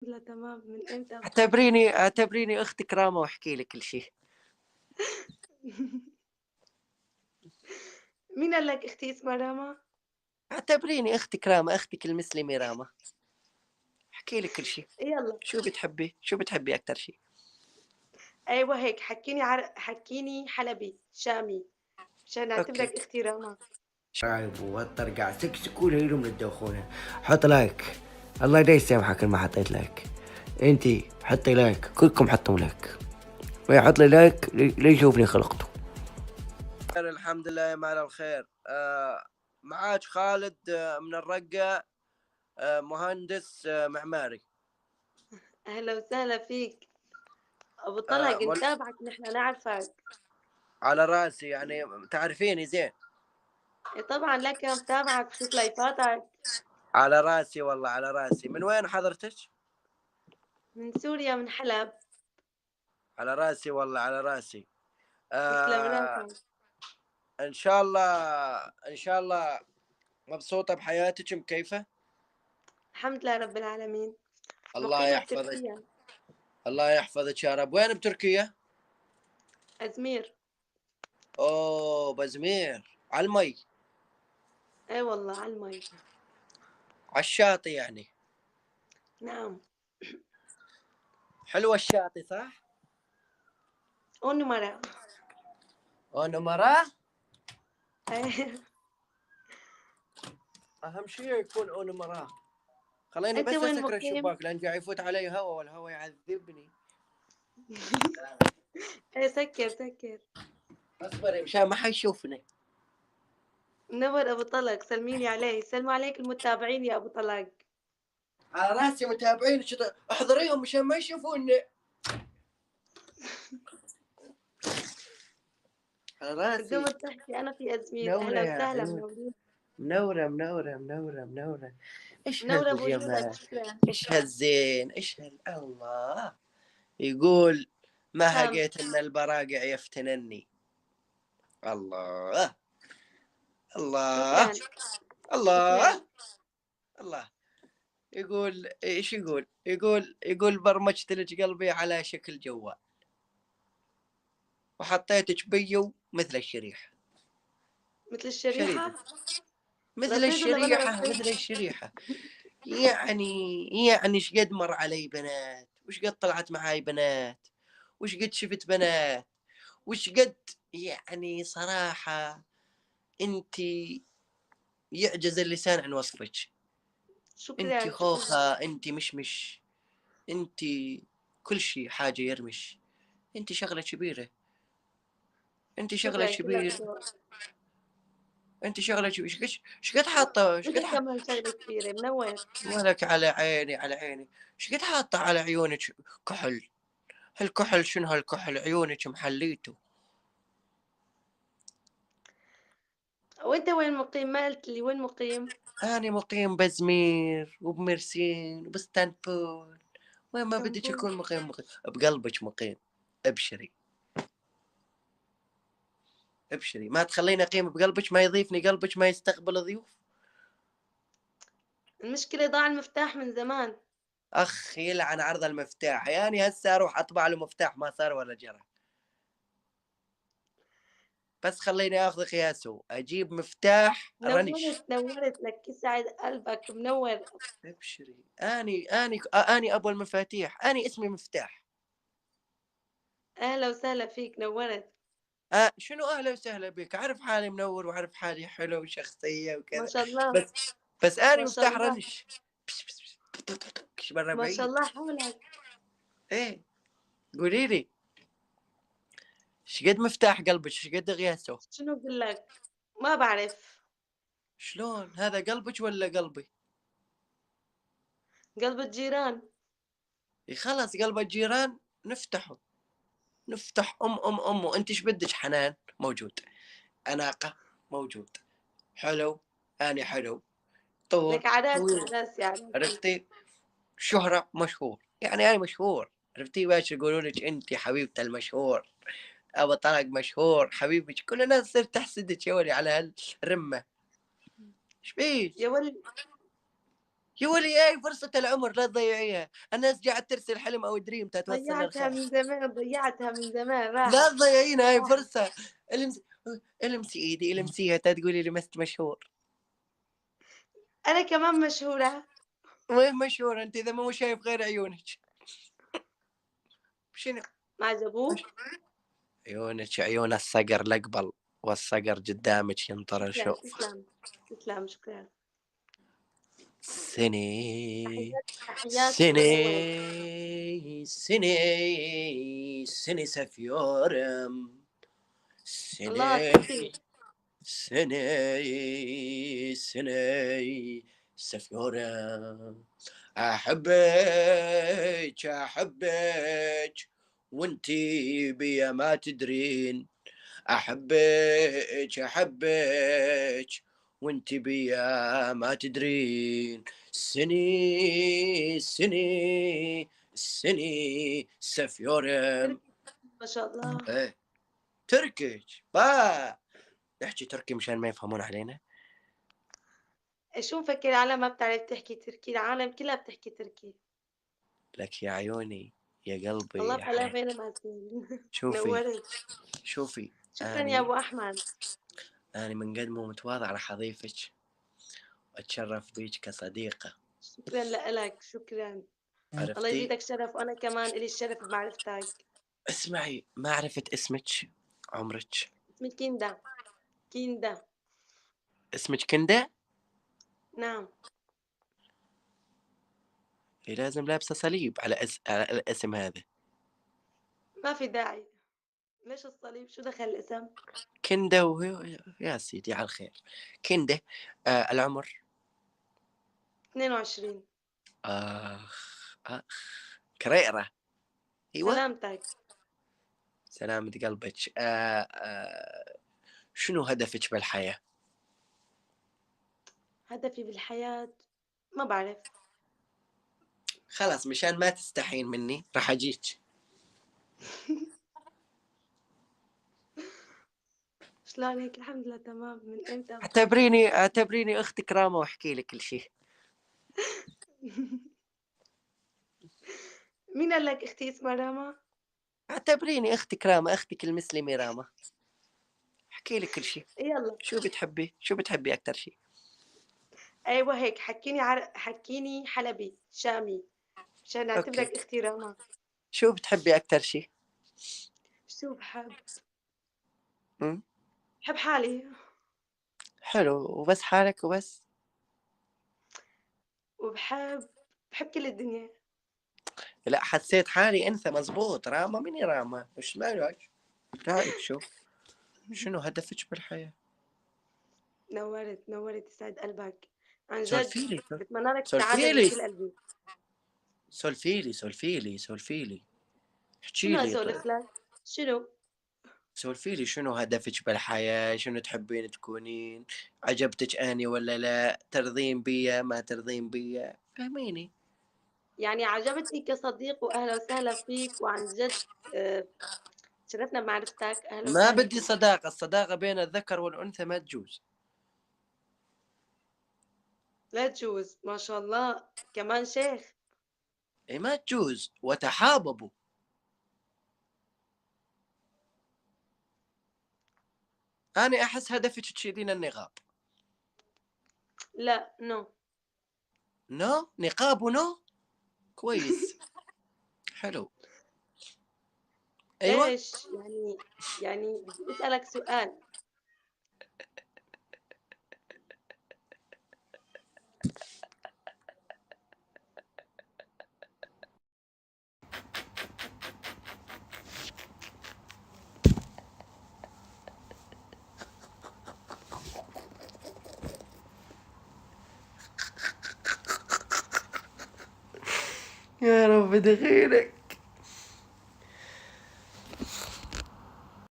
لا تمام، من إمتى؟ اعتبريني اختك راما واحكي لك كل شيء. مين قال لك أختي اسمها راما؟ اعتبريني اختك راما، اختك المسلمة راما، احكي لك كل شيء. يلا. شو بتحبي اكثر شيء؟ أيوه هيك، حكيني حلبي شامي عشان اوكي. أعتبرك أختي راما. شايب وترجع سكسكوا له من الدخونه. حط لايك. الله لا يسامحك ما حطيت لايك. انتي حطي لايك، كلكم حطوا لايك. ويحط لي لايك ليشوفني خلقته. الحمد لله ما على الخير. معاك خالد من الرقة، مهندس معماري. أهلا وسهلا فيك أبو آه، طلق، مول- نتابعك نحن نعرفك. على راسي، يعني تعرفيني زين. إيه طبعا لك متابعك بشوف لايفاتك. على راسي والله، على راسي. من وين حضرتك؟ من سوريا، من حلب. على راسي والله، على راسي. تسلم آه راسك. ان شاء الله، ان شاء الله مبسوطة بحياتك، مكيفة. الحمد لله رب العالمين. الله مقيمة يحفظك. بتركيا. الله يحفظك يا رب. وين بتركيا؟ أزمير. اوه بزمير، على المي. اي والله على المي. على الشاطئ يعني. نعم. حلوة الشاطئ صح؟ أون مرة. وانا مراه. أي. اهم شيء يكون اون مراه. خليني أنت بس وين اسكر مقيم؟ الشباك لان جاي يفوت علي هوا والهوا يعذبني. اي سكر سكر. اصبري مشان ما حيشوفني. منور أبو طلق، سلميلي عليه، سلموا عليك المتابعين يا أبو طلق. على راسي متابعين، احضريهم مشان ما يشوفوني. على بدون راسي. ما تحكي أنا في أزمير، منورة أهلا يا وسهلا عيون. منورين. منورة منورة منورة منورة. ايش منورة بوجودك، هالجمال، شكرا. ايش هالزين، الله. يقول ما تمام. هقيت ان البراقع يفتنني. الله. الله. شكرا. شكرا. الله. الله. يقول ايش يقول برمجت لك قلبي على شكل جوال وحطيتك بيو مثل الشريحة. مثل شريدة. الشريحة. مثل رصيد ولا بلا الشريحة، رصيد؟ مثل الشريحة. يعني ايش قد مر علي بنات، وش قد طلعت معاي بنات، وش قد شفت بنات، وش قد، يعني صراحة انت يعجز اللسان عن وصفك. انت شكرا شكرا. خوخة، انت مشمش، انت كل شيء حاجة يرمش. انت شغلة كبيرة. انت شغلة شكرا كلك كبيرة. ذوق. انت شغلة كبيرة. ايش قد حاطة، ايش أنت قد حاطة. كمان شغلة كبيرة، منور. ولك على عيني، على عيني. ايش قد حاطة على عيونك كحل. هالكحل شنو هالكحل، عيونك محليته. وأنت وين مقيم؟ ما قلت لي وين مقيم؟ أنا مقيم بزمير وبمرسين وباسطنبول. وين ما بدك اسطنبول. يكون مقيم بقلبك مقيم. ابشري. ابشري، ما تخليني أقيم بقلبك، ما يضيفني قلبك، ما يستقبل ضيوف. المشكلة ضاع المفتاح من زمان. أخ يلعن عرض المفتاح، يعني هسه أروح أطبع له مفتاح ما صار ولا جرى. بس خليني آخذ قياسه، أجيب مفتاح رنش. نورت لك يسعد قلبك، منور. ابشري. أني أبو المفاتيح، أني اسمي مفتاح. أهلا وسهلا فيك، نورت. شنو اهلا وسهلا بك، اعرف حالي منور واعرف حالي حلو وشخصيه ما وكذا. شاء الله. بس اني ما شاء مفتاح الله. رنش. ايش برا ما شاء بعيد. الله حولك. ايه. قولي لي، ايش قد مفتاح قلبك، ايش قد قياسه. شنو أقول لك؟ ما بعرف. شلون هذا، قلبك ولا قلبي؟ قلب الجيران. خلاص قلب الجيران نفتحه. نفتح وانت ايش بدك، حنان موجود، اناقه موجود، حلو، اني حلو، طول لك عادات طويل. وناس يعني أكيد. عرفتي. شهرة مشهور، يعني أنا مشهور. عرفتي باش يقولوا لك أنت حبيبة المشهور، أبو طلق مشهور حبيبك، كل الناس تصير تحسدك يا ولي على هالرمة. إيش بيك. يا ولد. يا ولي هاي فرصة العمر لا تضيعيها، الناس قاعد ترسل حلم أو دريم توصل ضيعتها للخير. من زمان، ضيعتها من زمان، لا راحت. تضيعينا هاي راحت. فرصة. المسي المسي إيدي، المسيها تقولي لمست مشهور. أنا كمان مشهورة. وين مشهور أنت إذا مو شايف غير عيونك؟ شنو؟ ما عجبوك؟ عيونك عيون الصقر الأقبل، والصقر قدامك ينطر تسلم، الشوف. تسلم، تسلم، شكرًا. سني تحياتي لأخوك. سني سفيورم. الله سني تركي. سني سفيورم. أحبك وانتي بيا ما تدرين. أحبك وانتي بيا ما تدرين. سني سفيورم. تركي ما شاء الله. ايه تركيش با نحكي تركي مشان ما يفهمون علينا. شو مفكر العالم ما بتعرف تحكي تركي؟ العالم كلها بتحكي تركي. لك يا عيوني يا قلبي الله يا حياتي. بلا مازين. شوفي نورت. شوفي شكرًا يا أبو أحمد. أنا من قد مو متواضع راح أضيفك وأتشرف بيك كصديقة. شكرًا لإلك، شكرًا. الله عرفتي؟ يزيدك شرف، وأنا كمان إلي الشرف بمعرفتك. اسمعي ما عرفت اسمك عمرك؟ اسمي كندا. كندا. اسمك كندا؟ نعم. هي لازم لابسة صليب على الاسم هذا. ما في داعي. ليش الصليب؟ شو دخل الاسم؟ كندا يا سيدي على الخير. كندا. العمر؟ 22. آخ كريرة. أيوة. سلامتك. سلامة قلبك. شنو هدفك بالحياة؟ هدفي بالحياة ما بعرف. خلاص مشان ما تستحين مني راح أجيك. شلونك؟ الحمد لله تمام. من إمتى؟ اعتبريني أختك رامة وأحكي لك كل شيء. مين قال لك أختي اسمها راما؟ اعتبريني أختك رامة، أختك المسلمة رامة، أحكي لك كل شيء. يلا. شو بتحبي أكتر شيء؟ أيوة هيك حكيني حلبي شامي مشان أوكي. أعتبرك أختي راما. شو بتحبي أكتر شيء؟ شو بحب؟ أم؟ بحب حالي. حلو وبس حالك وبس؟ بحب كل الدنيا. لا حسيت حالي أنثى مزبوط. رامة مني رامة إيش مالك؟ تعالي شوف شنو هدفك بالحياة؟ نورت يسعد قلبك. عن جد سولفيلي بتمنى لك السعادة من سولفيلي كل قلبي. سولفيلي شنو احكيلي. أسولف لك؟ شنو؟ سولفيلي شنو هدفك بالحياة؟ شنو تحبين تكونين؟ عجبتك أني ولا لا؟ ترضين بيا ما ترضين بيا؟ فهميني. يعني عجبتني كصديق، وأهلا وسهلا فيك، وعن جد تشرفنا بمعرفتك. أهلا ما وسهلا بدي فيك. صداقة، الصداقة بين الذكر والأنثى ما تجوز. لا تجوز. ما شاء الله كمان شيخ. إيه ما تجوز. وتحاببوا. أنا أحس هدفك تشيلين النقاب. لا نو. نو نقاب ونو. كويس. حلو. أيوة. ليش؟ يعني بدي أسألك سؤال. يا رب دخيلك.